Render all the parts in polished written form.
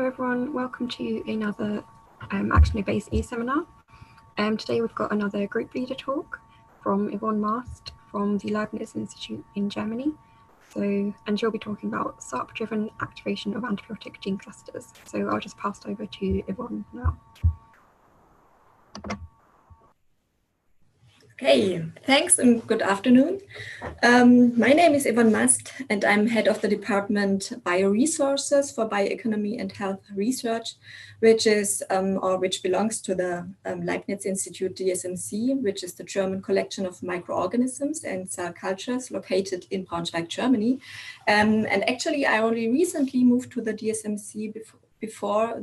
Hello everyone, welcome to another ActinoBase e-seminar. Today we've got another group leader talk from Yvonne Mast from the Leibniz Institute in Germany. And she'll be talking about SARP-driven activation of antibiotic gene clusters. So I'll just pass it over to Yvonne now. Okay, thanks and good afternoon. My name is Yvonne Mast and I'm head of the department Bioresources for Bioeconomy and Health Research, which belongs to the Leibniz Institute DSMZ, which is the German collection of microorganisms and cell cultures located in Braunschweig, Germany. And actually, I only recently moved to the DSMZ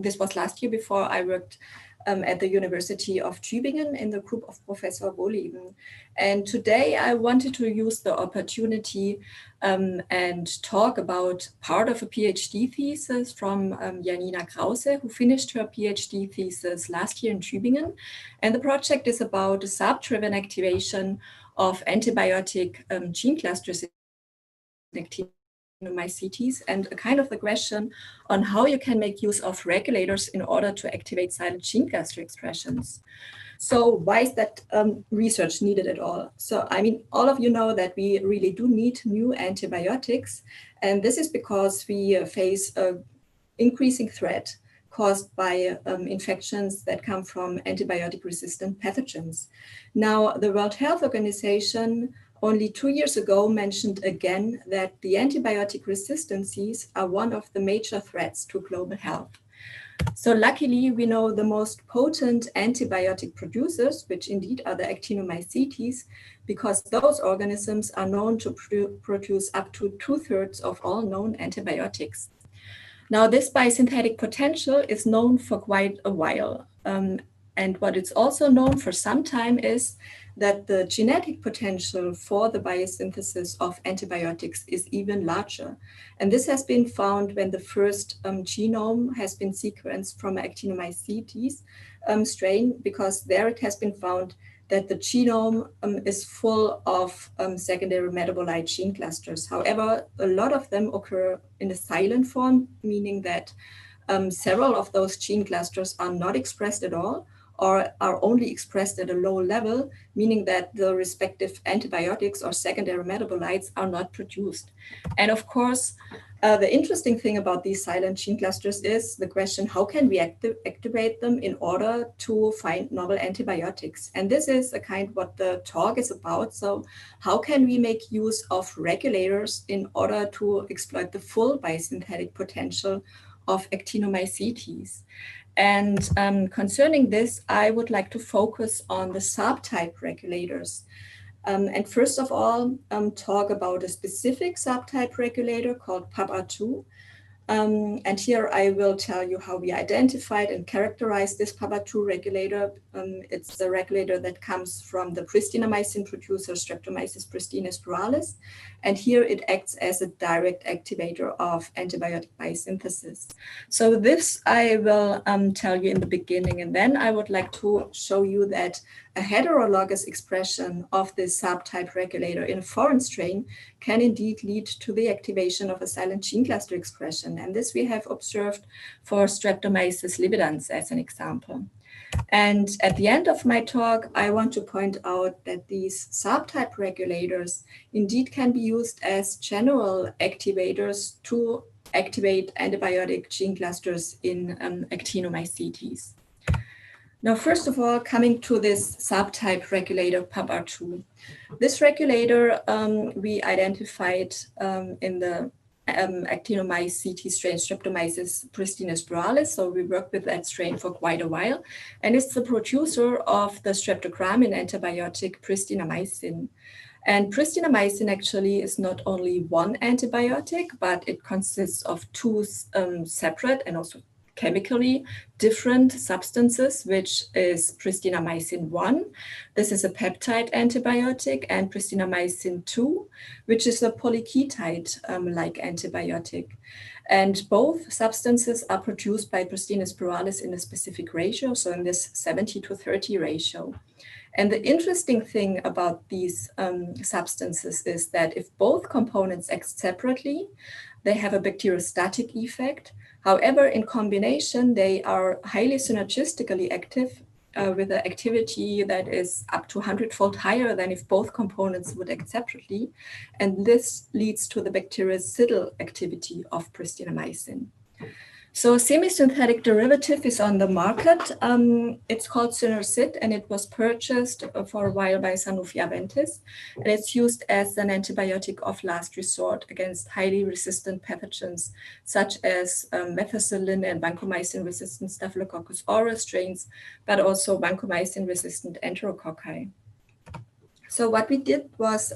this was last year, before I worked at the University of Tübingen in the group of Professor Wohleben. And today I wanted to use the opportunity and talk about part of a PhD thesis from Janina Krause, who finished her PhD thesis last year in Tübingen. And the project is about the SARP-driven activation of antibiotic gene clusters in Actinomycetes, and a kind of the question on how you can make use of regulators in order to activate silent gene cluster expressions. So why is that research needed at all? So, I mean, all of you know that we really do need new antibiotics, and this is because we face an increasing threat caused by infections that come from antibiotic-resistant pathogens. Now, the World Health Organization only 2 years ago mentioned again that the antibiotic resistances are one of the major threats to global health. So luckily, we know the most potent antibiotic producers, which indeed are the Actinomycetes, because those organisms are known to produce up to 2/3 of all known antibiotics. Now, this biosynthetic potential is known for quite a while. And what it's also known for some time is that the genetic potential for the biosynthesis of antibiotics is even larger. And this has been found when the first genome has been sequenced from Actinomycetes strain, because there it has been found that the genome is full of secondary metabolite gene clusters. However, a lot of them occur in a silent form, meaning that several of those gene clusters are not expressed at all, or are only expressed at a low level, meaning that the respective antibiotics or secondary metabolites are not produced. And of course, the interesting thing about these silent gene clusters is the question, how can we activate them in order to find novel antibiotics? And this is a kind of what the talk is about. So how can we make use of regulators in order to exploit the full biosynthetic potential of Actinomycetes? And concerning this, I would like to focus on the SARP-type regulators. And first of all, talk about a specific SARP-type regulator called PAPA2. And here I will tell you how we identified and characterized this PAPA2 regulator. It's the regulator that comes from the pristinomycin producer Streptomyces pristine-spiralis. And here it acts as a direct activator of antibiotic biosynthesis. So this I will tell you in the beginning, and then I would like to show you that a heterologous expression of this SARP-type regulator in a foreign strain can indeed lead to the activation of a silent gene cluster expression. And this we have observed for Streptomyces libidans as an example. And at the end of my talk, I want to point out that these SARP-type regulators indeed can be used as general activators to activate antibiotic gene clusters in Actinomycetes. Now, first of all, coming to this SARP-type regulator, PAPA2. This regulator we identified in the Actinomycetes strain Streptomyces pristine-spiralis. So we worked with that strain for quite a while. And it's the producer of the streptogramin antibiotic pristinomycin. And pristinomycin actually is not only one antibiotic, but it consists of two separate and also chemically different substances, which is pristinomycin 1. This is a peptide antibiotic, and pristinomycin 2, which is a polyketide-like antibiotic. And both substances are produced by pristine-spiralis in a specific ratio, so in this 70-30 ratio. And the interesting thing about these substances is that if both components act separately, they have a bacteriostatic effect. However, in combination, they are highly synergistically active with an activity that is up to 100-fold higher than if both components would act separately. And this leads to the bactericidal activity of pristinamycin. So a semi-synthetic derivative is on the market. It's called Synercid, and it was purchased for a while by Sanofi Aventis. And it's used as an antibiotic of last resort against highly resistant pathogens, such as methicillin and vancomycin-resistant Staphylococcus aureus strains, but also vancomycin-resistant enterococci. So what we did was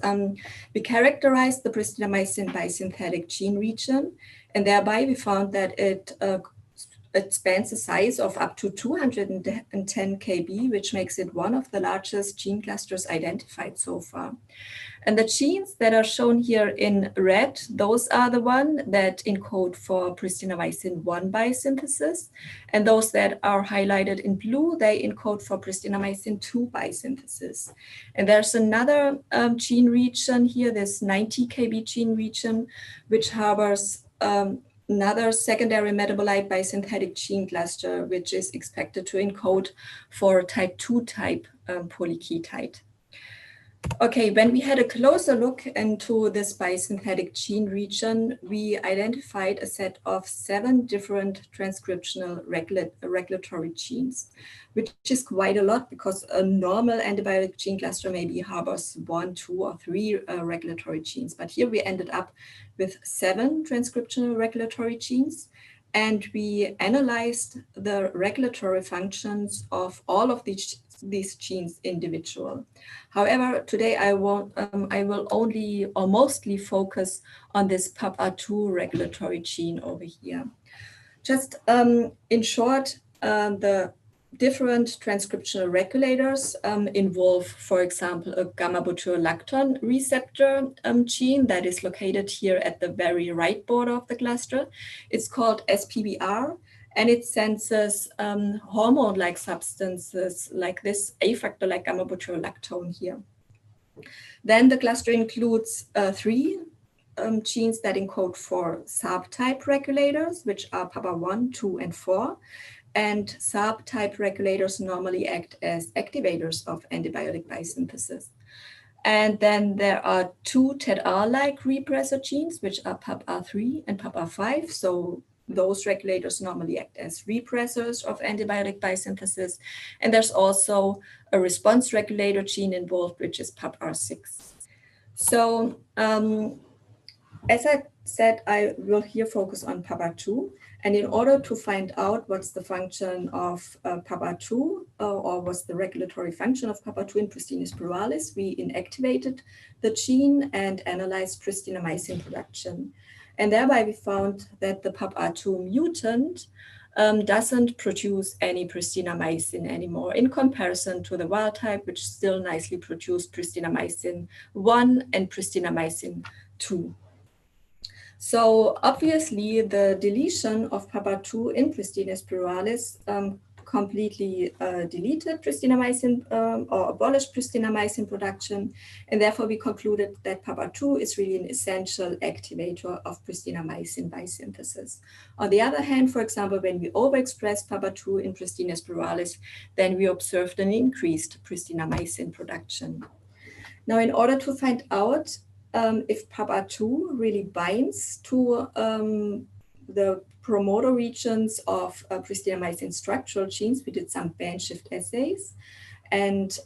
we characterized the pristinamycin bisynthetic gene region, and thereby we found that it spans a size of up to 210 kb, which makes it one of the largest gene clusters identified so far. And the genes that are shown here in red, those are the ones that encode for pristinamycin 1 biosynthesis. And those that are highlighted in blue, they encode for pristinamycin 2 biosynthesis. And there's another gene region here, this 90 kb gene region, which harbors another secondary metabolite bisynthetic gene cluster, which is expected to encode for type 2 type polyketide. Okay, when we had a closer look into this bisynthetic gene region, we identified a set of 7 different transcriptional regulatory genes, which is quite a lot because a normal antibiotic gene cluster maybe harbors 1, 2, or 3 regulatory genes. But here we ended up with 7 transcriptional regulatory genes. And we analyzed the regulatory functions of all of these genes individual. However, today I will only or mostly focus on this PAPA2 regulatory gene over here. Just in short, the different transcriptional regulators involve, for example, a gamma-butyrolactone receptor gene that is located here at the very right border of the cluster. It's called SPBR, and it senses hormone-like substances like this A factor like gamma-butyrolactone here. Then the cluster includes 3 genes that encode for SARP-type regulators, which are PAPA1, 2, and 4. And SARP-type regulators normally act as activators of antibiotic biosynthesis. And then there are 2 TEDR-like repressor genes, which are PAPA3 and PAPA5. So those regulators normally act as repressors of antibiotic biosynthesis. And there's also a response regulator gene involved, which is PAPR6. So as I said, I will here focus on PAPA2. And in order to find out what's the function of PAPA2 or what's the regulatory function of PAPA2 in Pristina spiralis, we inactivated the gene and analyzed pristinamycin production. And thereby we found that the PAPA2 mutant doesn't produce any pristinamycin anymore in comparison to the wild type, which still nicely produced pristinamycin 1 and pristinamycin 2. So obviously the deletion of PAPA2 in Pristina spiralis completely deleted pristinamycin or abolished pristinamycin production. And therefore we concluded that PAPA2 is really an essential activator of pristinamycin biosynthesis. On the other hand, for example, when we overexpress PAPA2 in Pristina spiralis, then we observed an increased pristinamycin production. Now, in order to find out if PAPA2 really binds to the promoter regions of pristinamycin structural genes, we did some band shift assays, and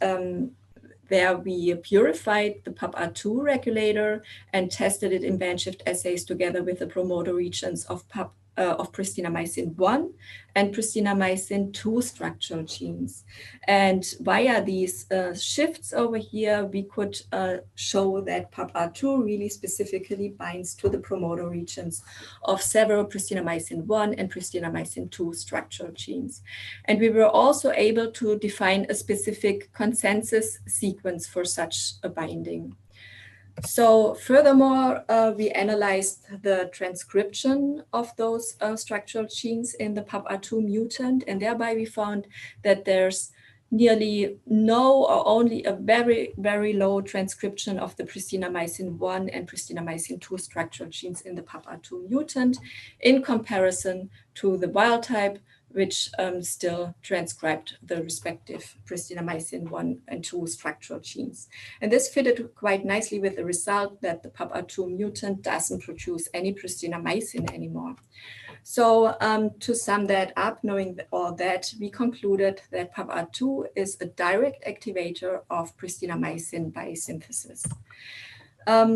there we purified the PAPA2 regulator and tested it in band shift assays together with the promoter regions of pristinamycin 1 and pristinamycin 2 structural genes. And via these shifts over here, we could show that PAPA2 really specifically binds to the promoter regions of several pristinamycin 1 and pristinamycin 2 structural genes. And we were also able to define a specific consensus sequence for such a binding. So furthermore, we analyzed the transcription of those structural genes in the PAPA2 mutant, and thereby we found that there's nearly no or only a very, very low transcription of the pristinamycin 1 and pristinamycin 2 structural genes in the PAPA2 mutant in comparison to the wild type, which still transcribed the respective pristinamycin 1 and 2 structural genes. And this fitted quite nicely with the result that the PAPA2 mutant doesn't produce any pristinamycin anymore. So to sum that up, knowing all that, we concluded that PAPA2 is a direct activator of pristinamycin biosynthesis.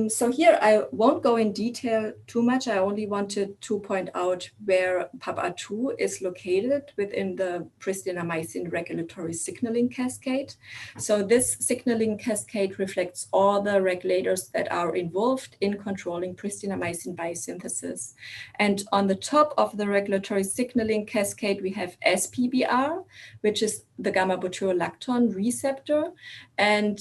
So here I won't go in detail too much. I only wanted to point out where PAPA2 is located within the pristinamycin regulatory signaling cascade. So this signaling cascade reflects all the regulators that are involved in controlling pristinamycin biosynthesis. And on the top of the regulatory signaling cascade, we have SPBR, which is the gamma-butyrolactone receptor. And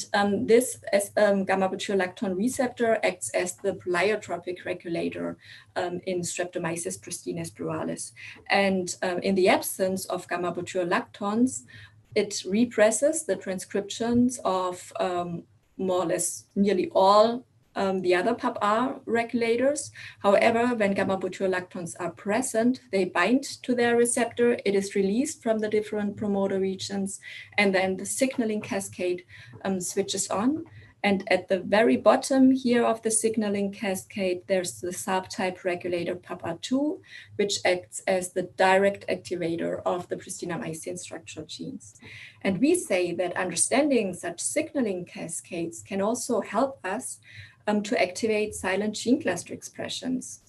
this gamma-butyrolactone receptor acts as the pleiotropic regulator in Streptomyces pristines pluralis. And in the absence of gamma-butyrolactones, it represses the transcriptions of more or less nearly all the other PAPR regulators. However, when gamma-butyrolactones are present, they bind to their receptor, it is released from the different promoter regions, and then the signaling cascade switches on. And at the very bottom here of the signaling cascade, there's the SARP-type regulator PAPA2, which acts as the direct activator of the pristinamycin structural genes. And we say that understanding such signaling cascades can also help us to activate silent gene cluster expressions.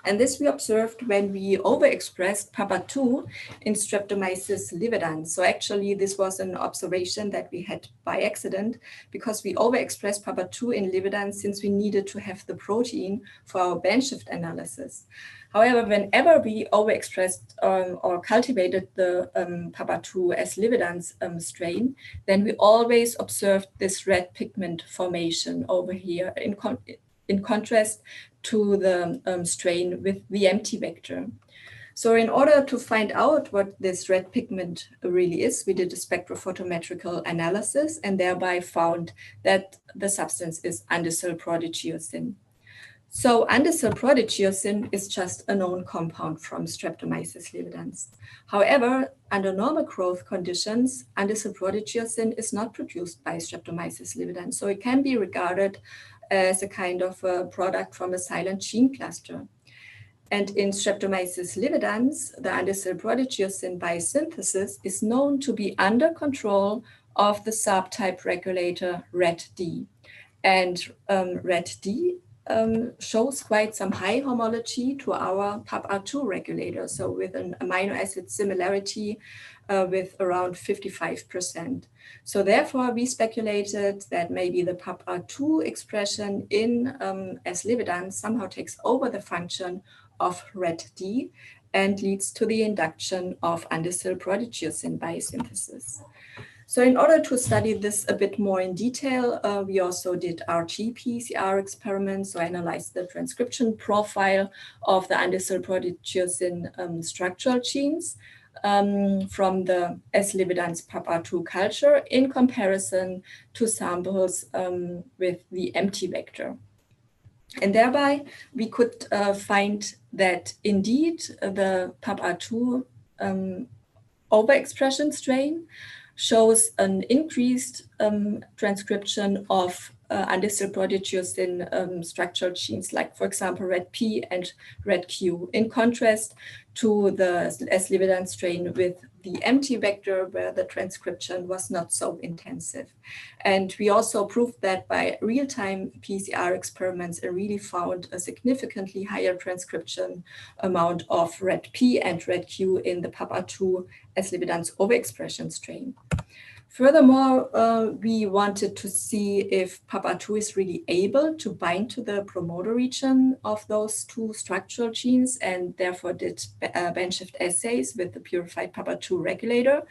And this we observed when we overexpressed PAPA2 in Streptomyces lividans. So actually this was an observation that we had by accident because we overexpressed PAPA2 in lividans since we needed to have the protein for our band shift analysis. However, whenever we overexpressed or cultivated the PAPA2 as lividans strain, then we always observed this red pigment formation over here in contrast to the strain with the empty vector. So in order to find out what this red pigment really is, we did a spectrophotometrical analysis and thereby found that the substance is andecyl protegiocin. So andecyl protegiocin is just a known compound from Streptomyces lividans. However, under normal growth conditions, andecyl protegiocin is not produced by Streptomyces lividans, so it can be regarded as a kind of a product from a silent gene cluster. And in Streptomyces lividans, the andecyl protegiocin biosynthesis is known to be under control of the SARP-type regulator RED-D. And RED-D shows quite some high homology to our PAPR2 regulator, so with an amino acid similarity with around 55%. So therefore, we speculated that maybe the PAPR2 expression in S. lividans somehow takes over the function of RED-D and leads to the induction of andecyl protegiocin biosynthesis. So in order to study this a bit more in detail, we also did RT-PCR experiments, so analyzed the transcription profile of the andecyl protegiocin structural genes from the S. lividans PAPR2 culture in comparison to samples with the empty vector. And thereby we could find that indeed the PAPR2 overexpression strain shows an increased transcription of andecyl protegiocin structural genes, like for example RED-P and RED-Q, in contrast to the S. lividans strain with the empty vector where the transcription was not so intensive. And we also proved that by real-time PCR experiments and really found a significantly higher transcription amount of RED-P and RED-Q in the PAPR2 S. lividans overexpression strain. Furthermore, we wanted to see if PAPR2 is really able to bind to the promoter region of those two structural genes, and therefore did band shift assays with the purified PAPR2 regulator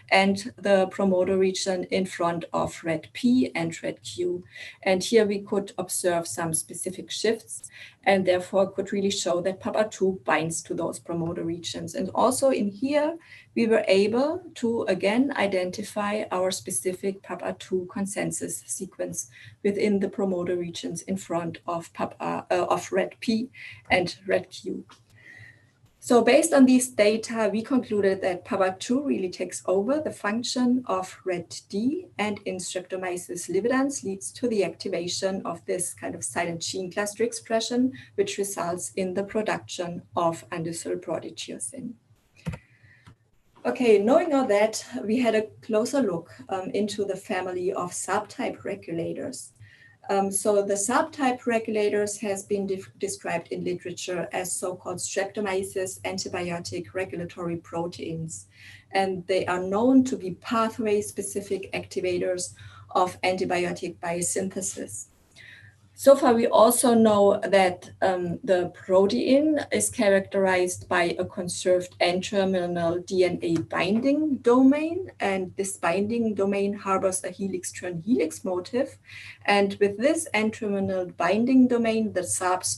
and the promoter region in front of RED-P and RED-Q. And here we could observe some specific shifts. and therefore could really show that PAPA2 binds to those promoter regions. And also in here, we were able to again identify our specific PAPA2 consensus sequence within the promoter regions in front of RED-P and RED-Q. So based on these data, we concluded that PAPA2 really takes over the function of RED-D, and in Streptomyces lividans leads to the activation of this kind of silent gene cluster expression, which results in the production of andosylproteogiosin. Okay, knowing all that, we had a closer look into the family of SARP-type regulators. So the SARP-type regulators has been described in literature as so-called Streptomyces antibiotic regulatory proteins. And they are known to be pathway-specific activators of antibiotic biosynthesis. So far, we also know that the protein is characterized by a conserved N-terminal DNA binding domain, and this binding domain harbors a helix-turn-helix motif. And with this N-terminal binding domain, the SARPs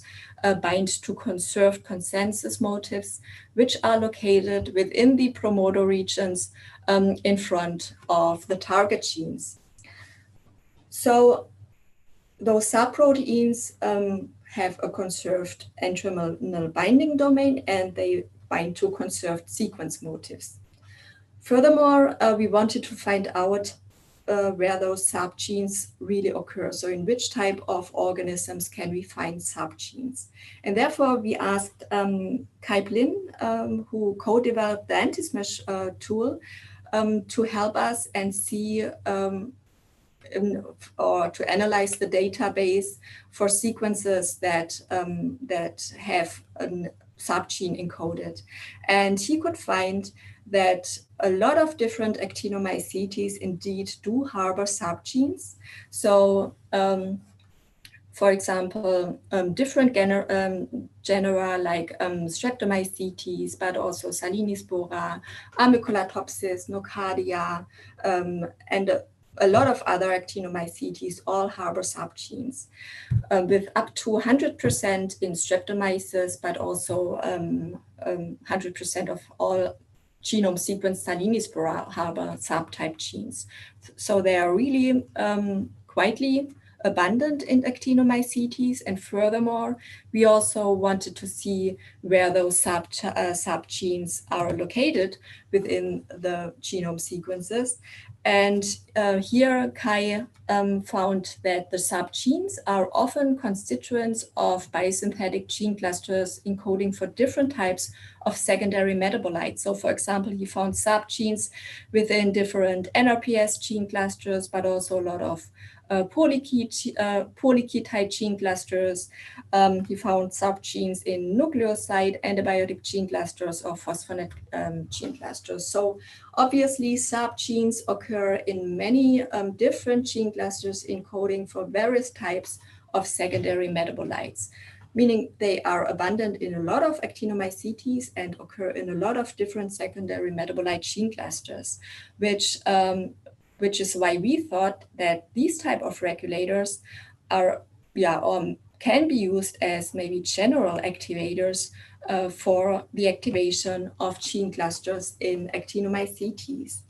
bind to conserved consensus motifs, which are located within the promoter regions in front of the target genes. So those subproteins have a conserved N-terminal binding domain, and they bind to conserved sequence motifs. Furthermore, we wanted to find out where those SARP genes really occur. So in which type of organisms can we find SARP genes? And therefore, we asked Kai Blin, who co-developed the AntiSmash tool, to help us and see or to analyze the database for sequences that have a SARP gene encoded. And he could find that a lot of different Actinomycetes indeed do harbor SARP genes. So, for example, different genera like Streptomycetes, but also Salinispora, Amycolatopsis, Nocardia, and a lot of other Actinomycetes all harbor SARP genes, with up to 100% in Streptomyces, but also 100% of all genome sequence Salinispora harbor SARP-type genes. So they are really quietly abundant in Actinomycetes, and furthermore, we also wanted to see where those SARP genes are located within the genome sequences. And here Kai found that the SARP genes are often constituents of biosynthetic gene clusters encoding for different types of secondary metabolites. So for example, he found SARP genes within different NRPS gene clusters, but also a lot of polyketide gene clusters. He found SARP genes in nucleoside antibiotic gene clusters or phosphonate gene clusters. So obviously SARP genes occur in many different gene clusters encoding for various types of secondary metabolites, meaning they are abundant in a lot of Actinomycetes and occur in a lot of different secondary metabolite gene clusters, which is why we thought that these type of regulators are, can be used as maybe general activators for the activation of gene clusters in Actinomycetes.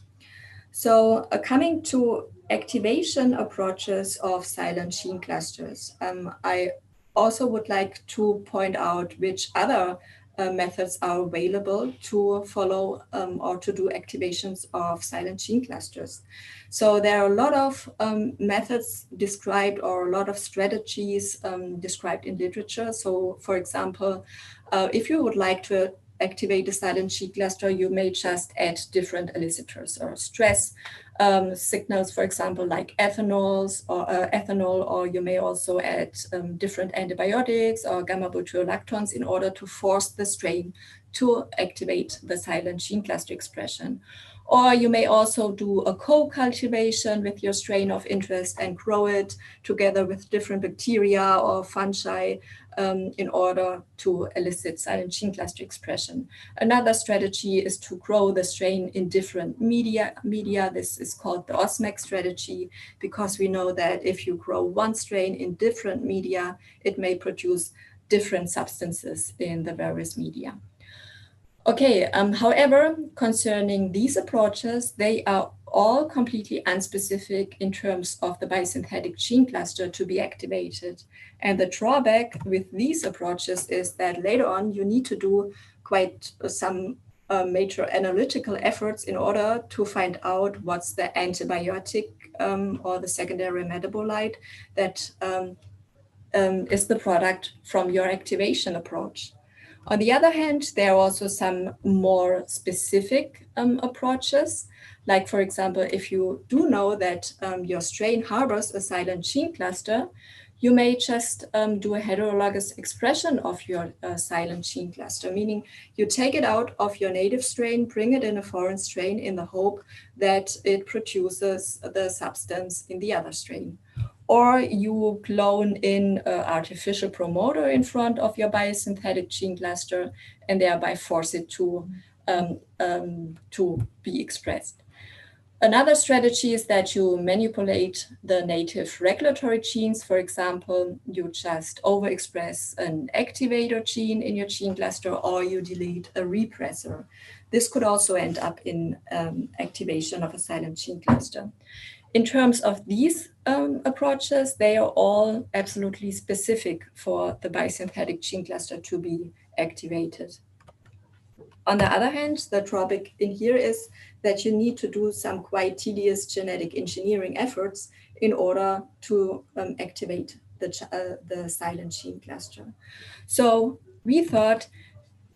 So coming to activation approaches of silent gene clusters, I also would like to point out which other methods are available to follow or to do activations of silent gene clusters. So there are a lot of methods described or a lot of strategies described in literature. So for example, if you would like to activate a silent gene cluster, you may just add different elicitors or stress signals, for example, like ethanol, or you may also add different antibiotics or gamma-butyrolactons in order to force the strain to activate the silent gene cluster expression. Or you may also do a co-cultivation with your strain of interest and grow it together with different bacteria or fungi in order to elicit silent gene cluster expression. Another strategy is to grow the strain in different media. This is called the OSMAC strategy, because we know that if you grow one strain in different media, it may produce different substances in the various media. Okay, however, concerning these approaches, they are all completely unspecific in terms of the biosynthetic gene cluster to be activated. And the drawback with these approaches is that later on you need to do quite some major analytical efforts in order to find out what's the antibiotic or the secondary metabolite that is the product from your activation approach. On the other hand, there are also some more specific approaches. Like, for example, if you do know that your strain harbors a silent gene cluster, you may just do a heterologous expression of your silent gene cluster, meaning you take it out of your native strain, bring it in a foreign strain in the hope that it produces the substance in the other strain. Or you clone in an artificial promoter in front of your biosynthetic gene cluster and thereby force it to be expressed. Another strategy is that you manipulate the native regulatory genes. For example, you just overexpress an activator gene in your gene cluster, or you delete a repressor. This could also end up in activation of a silent gene cluster. In terms of these approaches, they are all absolutely specific for the biosynthetic gene cluster to be activated. On the other hand, the drawback in here is that you need to do some quite tedious genetic engineering efforts in order to activate the silent gene cluster. So we thought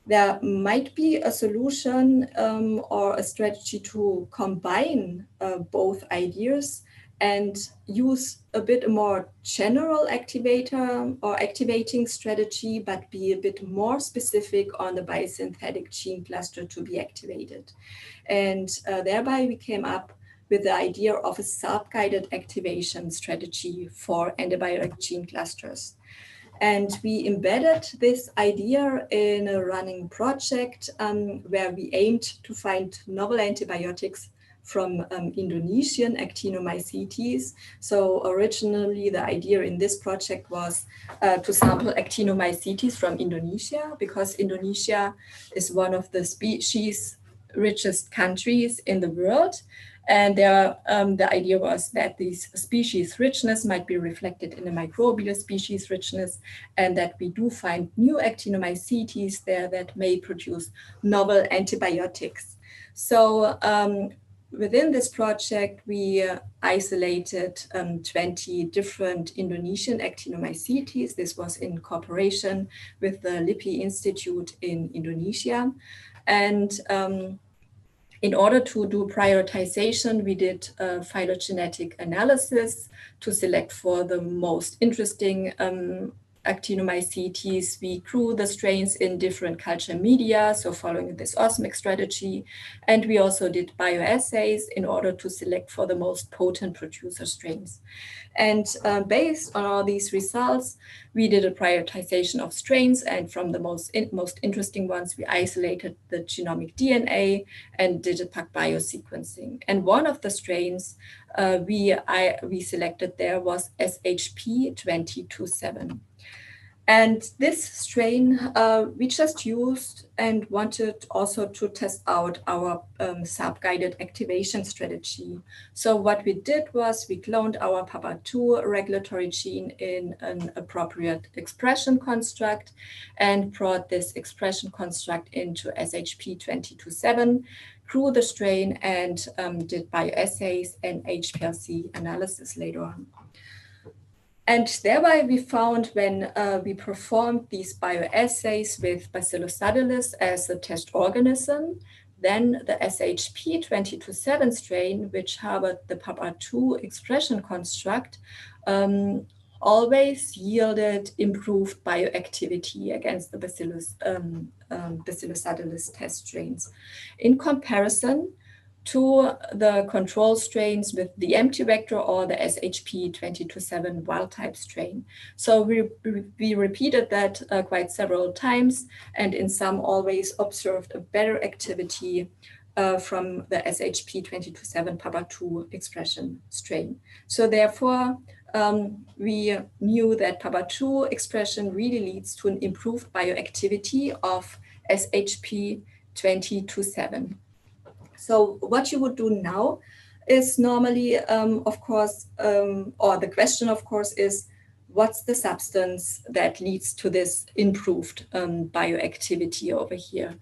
there might be a solution or a strategy to combine both ideas and use a bit more general activator or activating strategy, but be a bit more specific on the biosynthetic gene cluster to be activated. And thereby we came up with the idea of a SARP-guided activation strategy for antibiotic gene clusters. And we embedded this idea in a running project where we aimed to find novel antibiotics from Indonesian Actinomycetes. So originally the idea in this project was to sample Actinomycetes from Indonesia, because Indonesia is one of the species richest countries in the world. And the idea was that this species richness might be reflected in the microbial species richness, and that we do find new Actinomycetes there that may produce novel antibiotics. So within this project, we isolated 20 different Indonesian Actinomycetes. This was in cooperation with the LIPI Institute in Indonesia. And in order to do prioritization, we did phylogenetic analysis to select for the most interesting Actinomycetes. We grew the strains in different culture media, so following this osmic strategy. And we also did bioassays in order to select for the most potent producer strains. And based on all these results, we did a prioritization of strains, and from the most interesting ones, we isolated the genomic DNA and did a PacBio sequencing. And one of the strains we selected there was SHP-227. And this strain we just used and wanted also to test out our SARP-guided activation strategy. So what we did was we cloned our PAPA2 regulatory gene in an appropriate expression construct and brought this expression construct into SHP-227, grew the strain, and did bioassays and HPLC analysis later on. And thereby we found when we performed these bioassays with Bacillus subtilis as a test organism, then the SHP-227 strain, which harbored the PAPA2 expression construct, always yielded improved bioactivity against the Bacillus subtilis test strains. In comparison to the control strains with the empty vector or the SHP-227 wild type strain. So we repeated that quite several times, and in some always observed a better activity from the SHP-227 PAPA2 expression strain. So therefore, we knew that PAPA2 expression really leads to an improved bioactivity of SHP-2027. So what you would do now is normally, of course, or the question, of course, is what's the substance that leads to this improved bioactivity over here?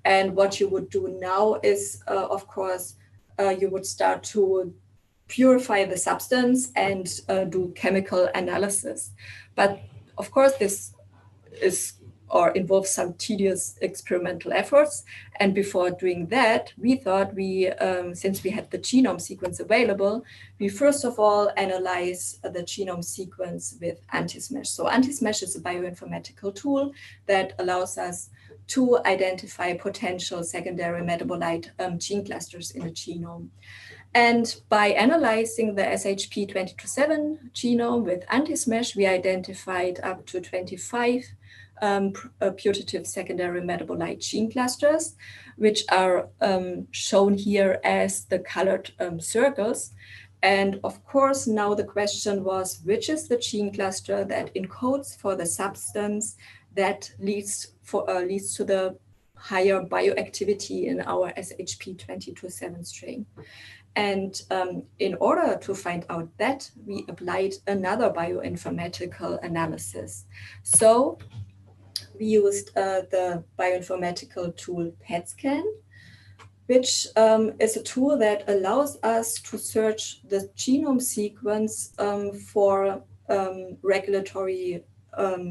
And what you would do now is, of course, you would start to purify the substance and do chemical analysis. But of course, this is or involves some tedious experimental efforts. And before doing that, we thought since we had the genome sequence available, we first of all analyze the genome sequence with AntiSmash. So AntiSmash is a bioinformatical tool that allows us to identify potential secondary metabolite gene clusters in a genome. And by analyzing the SHP-2027 genome with AntiSmash, we identified up to 25 putative secondary metabolite gene clusters, which are shown here as the colored circles. And of course, now the question was, which is the gene cluster that encodes for the substance that leads to the higher bioactivity in our SHP-2027 strain? And in order to find out that, we applied another bioinformatical analysis. So we used the bioinformatical tool PET-scan, which is a tool that allows us to search the genome sequence for regulatory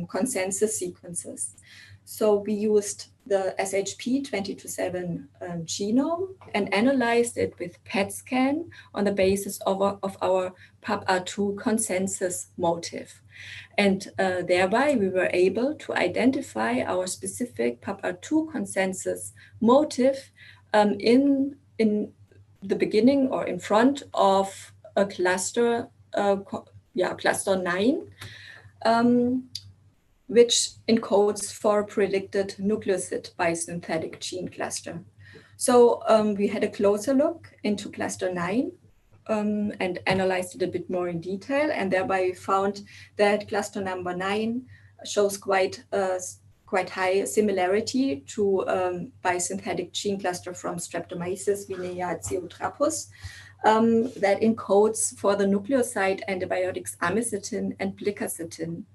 consensus sequences. So we used the SHP-2027 genome and analyzed it with PET-scan on the basis of our PAPA2 consensus motif. And thereby we were able to identify our specific PAPA2 consensus motif in the beginning or in front of a cluster, cluster 9, which encodes for predicted nucleoside biosynthetic gene cluster. So we had a closer look into cluster 9 and analyzed it a bit more in detail, and thereby we found that cluster number 9 shows quite high similarity to biosynthetic gene cluster from Streptomyces vineaceotrapus that encodes for the nucleoside antibiotics amicetin and plicacetin.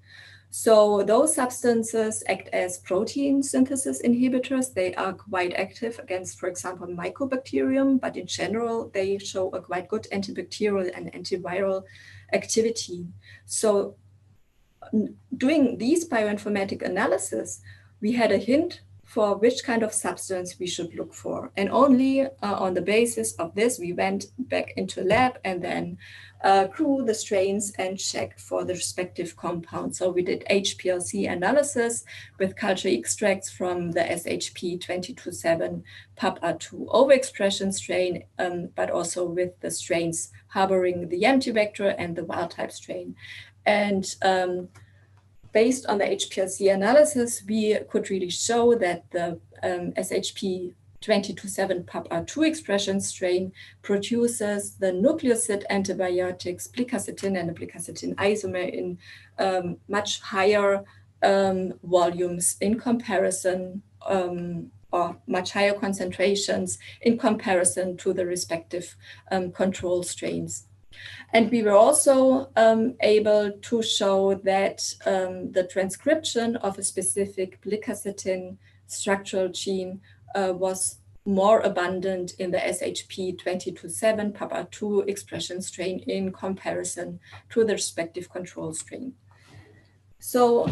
So those substances act as protein synthesis inhibitors. They are quite active against, for example, Mycobacterium, but in general, they show a quite good antibacterial and antiviral activity. So doing these bioinformatic analysis, we had a hint for which kind of substance we should look for. And only on the basis of this, we went back into lab and then grew the strains and checked for the respective compounds. So we did HPLC analysis with culture extracts from the SHP-2027 PAPA2 overexpression strain, but also with the strains harboring the empty vector and the wild type strain. And based on the HPLC analysis, we could really show that the SHP-2027 PAPA2 expression strain produces the nucleoside antibiotics plicacetin and the plicacetin isomer in much higher volumes in comparison, or much higher concentrations in comparison to the respective control strains. And we were also able to show that the transcription of a specific plicacetin structural gene was more abundant in the SHP-2027 PAPA2 expression strain in comparison to the respective control strain. So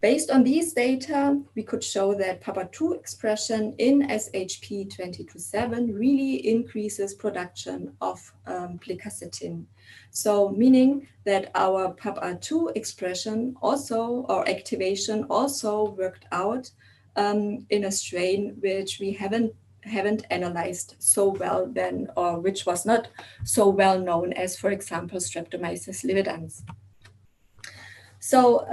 based on these data, we could show that PAPA2 expression in SHP-2027 really increases production of plicacetin. So meaning that our PAPA2 expression also, or activation also worked out in a strain which we haven't analyzed so well then, or which was not so well known as, for example, Streptomyces lividans. So,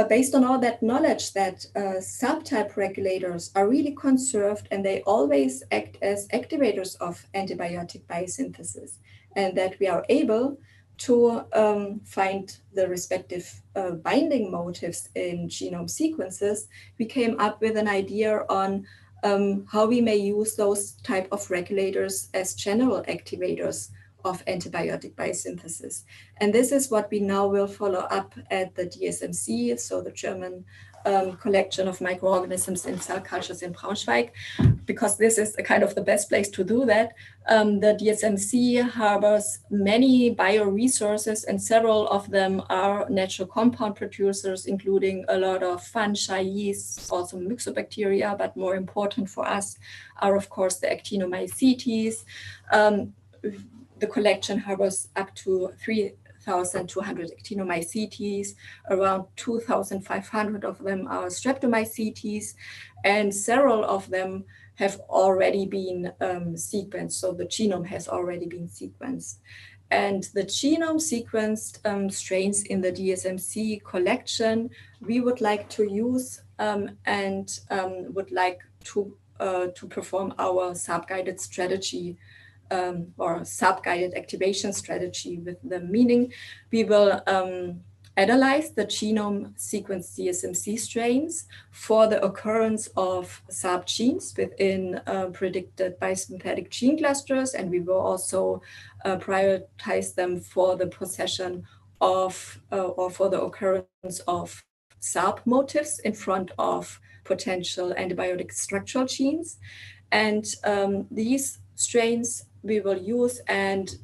based on all that knowledge that subtype regulators are really conserved and they always act as activators of antibiotic biosynthesis, and that we are able to find the respective binding motifs in genome sequences, we came up with an idea on how we may use those type of regulators as general activators of antibiotic biosynthesis. And this is what we now will follow up at the DSMZ, so the German collection of microorganisms in cell cultures in Braunschweig, because this is kind of the best place to do that. The DSMZ harbors many bioresources, and several of them are natural compound producers, including a lot of fungi, yeasts, also myxobacteria, but more important for us are, of course, the Actinomycetes. The collection harbors up to 3,200 Actinomycetes, around 2,500 of them are Streptomycetes, and several of them have already been sequenced. So the genome has already been sequenced. And the genome sequenced strains in the DSMZ collection, we would like to use and would like to perform our SARP-guided strategy or SARP-guided activation strategy, with the meaning we will analyze the genome sequence DSMZ strains for the occurrence of SARP genes within predicted biosynthetic gene clusters, and we will also prioritize them for the possession of or for the occurrence of SARP motifs in front of potential antibiotic structural genes. And these strains we will use and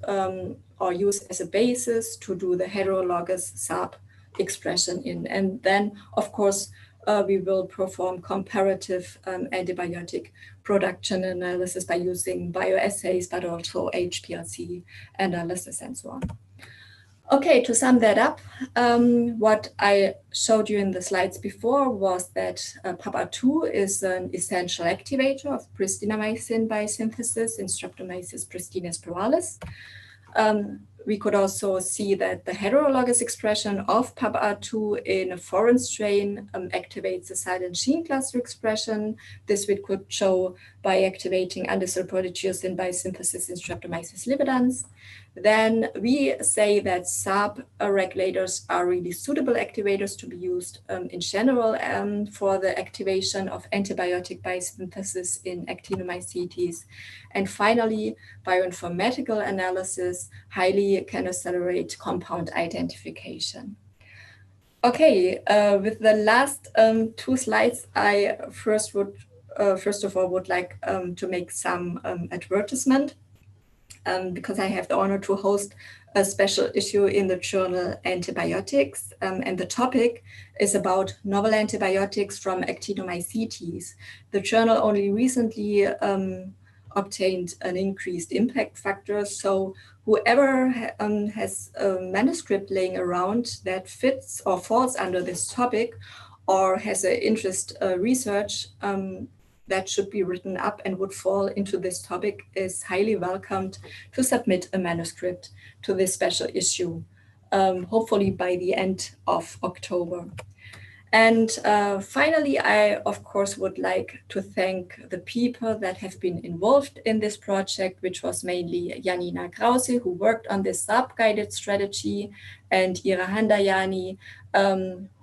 or use as a basis to do the heterologous SARP expression in. And then, of course, we will perform comparative antibiotic production analysis by using bioassays, but also HPLC analysis and so on. Okay, to sum that up, what I showed you in the slides before was that PAPA2 is an essential activator of pristinomycin biosynthesis in Streptomyces pristina spiralis. We could also see that the heterologous expression of PAPA2 in a foreign strain activates the silent gene cluster expression. This we could show by activating undissolved proteoglycan biosynthesis in Streptomyces lividans. Then we say that SARP regulators are really suitable activators to be used in general for the activation of antibiotic biosynthesis in Actinomycetes. And finally, bioinformatical analysis highly can accelerate compound identification. Okay, with the last two slides, I first of all would like to make some advertisement. Because I have the honor to host a special issue in the journal Antibiotics, and the topic is about novel antibiotics from Actinomycetes. The journal only recently obtained an increased impact factor, so whoever has a manuscript laying around that fits or falls under this topic or has an interest research that should be written up and would fall into this topic is highly welcomed to submit a manuscript to this special issue, hopefully by the end of October. And finally, I, of course, would like to thank the people that have been involved in this project, which was mainly Janina Krause, who worked on this SARP-guided strategy, and Ira Handayani,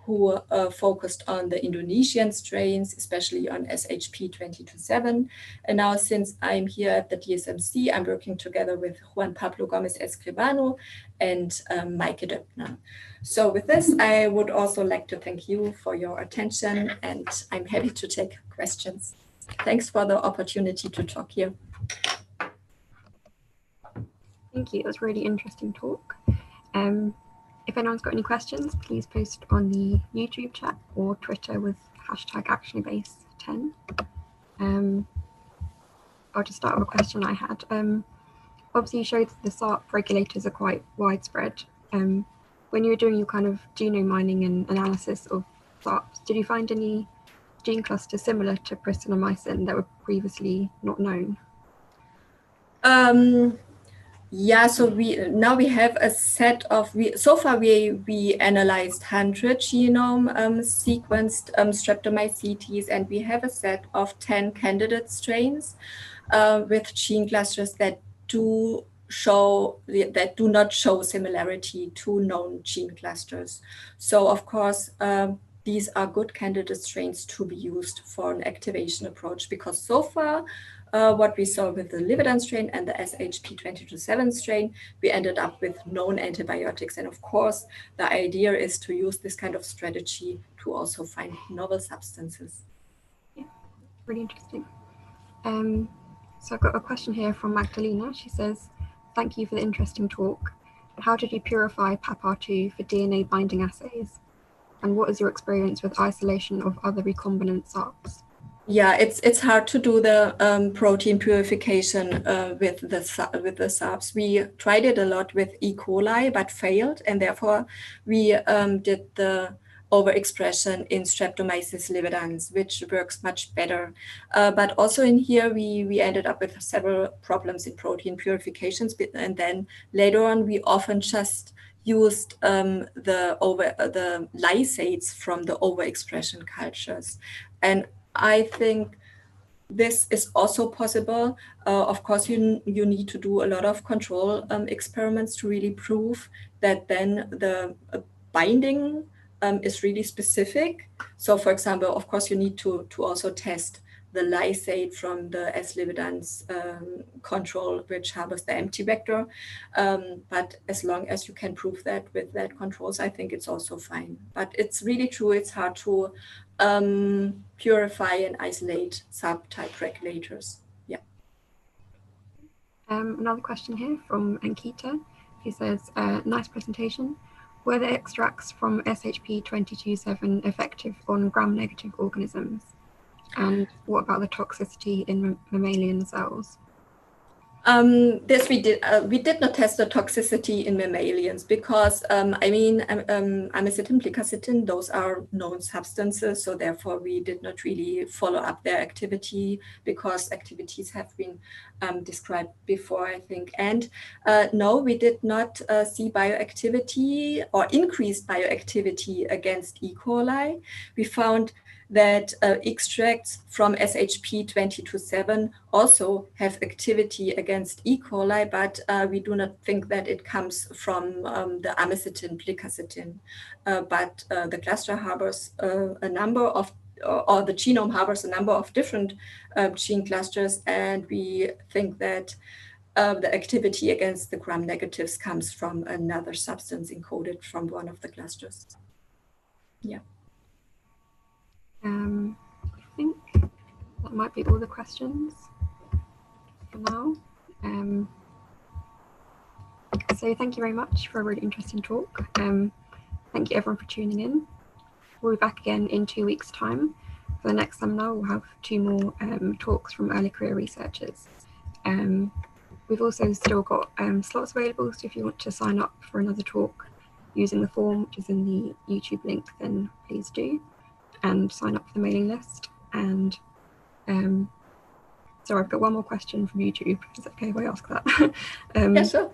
who focused on the Indonesian strains, especially on SHP-227. And now, since I'm here at the DSMZ, I'm working together with Juan Pablo Gomez Escribano and Maike Döppner. So with this, I would also like to thank you for your attention, and I'm happy to take questions. Thanks for the opportunity to talk here. Thank you. It was a really interesting talk. If anyone's got any questions, please post on the YouTube chat or Twitter with hashtag ActinoBase10. I'll just start with a question I had. Obviously, you showed that the SARP regulators are quite widespread. When you were doing your kind of genome mining and analysis of SARPs, did you find any gene clusters similar to pristinomycin that were previously not known? Yeah, so we have a set of, so far we analyzed 100 genome sequenced Streptomycetes, and we have a set of 10 candidate strains with gene clusters that do that do not show similarity to known gene clusters. So of course, these are good candidate strains to be used for an activation approach, because so far, what we saw with the Livedan strain and the SHP-22/7 strain, we ended up with known antibiotics. And of course, the idea is to use this kind of strategy to also find novel substances. Yeah, really interesting. So I've got a question here from Magdalena. She says, thank you for the interesting talk. How did you purify PAPR2 for DNA binding assays? And what is your experience with isolation of other recombinant SARPs? Yeah, it's hard to do the protein purification with the SARPs. We tried it a lot with E. coli, but failed, and therefore we did the overexpression in Streptomyces lividans, which works much better. But also in here, we ended up with several problems in protein purifications, and then later on, we often just used the lysates from the overexpression cultures. And I think this is also possible. Of course, you need to do a lot of control experiments to really prove that then the binding is really specific. So for example, of course, you need to also test the lysate from the S. lividans control, which harbors the empty vector. But as long as you can prove that with that controls, I think it's also fine. But it's really true, it's hard to purify and isolate subtype regulators. Yeah. Another question here from Ankita. He says, nice presentation. Were the extracts from SHP-22/7 effective on gram-negative organisms? And what about the toxicity in mammalian cells? This we did not test the toxicity in mammalians because amycetin, plicacetin, those are known substances, so therefore we did not really follow up their activity because activities have been described before, I think. And no, we did not see bioactivity or increased bioactivity against E. coli. We found that extracts from SHP-22/7 also have activity against E. coli, but we do not think that it comes from the amycetin, plicacetin. But the cluster harbors a number of, or the genome harbors a number of different gene clusters, and we think that the activity against the gram-negatives comes from another substance encoded from one of the clusters. Yeah. I think that might be all the questions for now. So thank you very much for a really interesting talk. Thank you everyone for tuning in. We'll be back again in 2 weeks' time. For the next seminar, we'll have 2 more talks from early career researchers. We've also still got slots available, so if you want to sign up for another talk using the form which is in the YouTube link, then please do, and sign up for the mailing list. And so I've got one more question from YouTube. Is it okay if I ask that? Yeah, sure.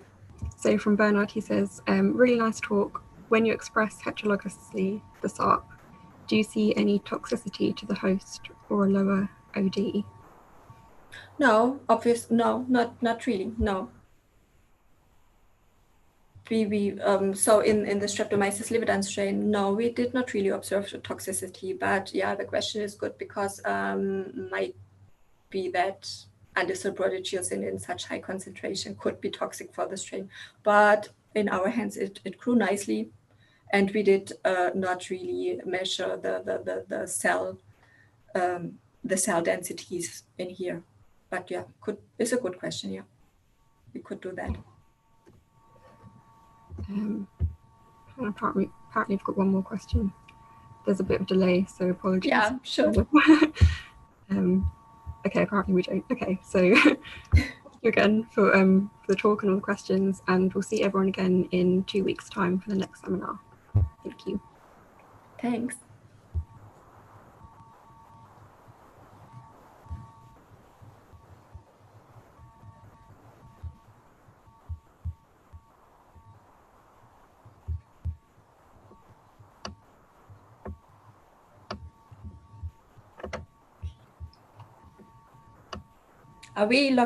So from Bernard, he says, really nice talk. When you express heterologously the SARP, do you see any toxicity to the host or a lower OD? No, no, not really, no. So in the Streptomyces lividans strain, no, we did not really observe the toxicity, but yeah, the question is good because might be that andesol proteaceous in such high concentration could be toxic for the strain, but in our hands it grew nicely, and we did not really measure the cell densities in here. But yeah, it's a good question. Yeah, we could do that. Apparently I've got one more question. There's a bit of delay, so apologies. Yeah, sure. Okay, apparently we don't. Okay, so thank you again for the talk and all the questions, and we'll see everyone again in 2 weeks' time for the next seminar. Thank you. Thanks. Are we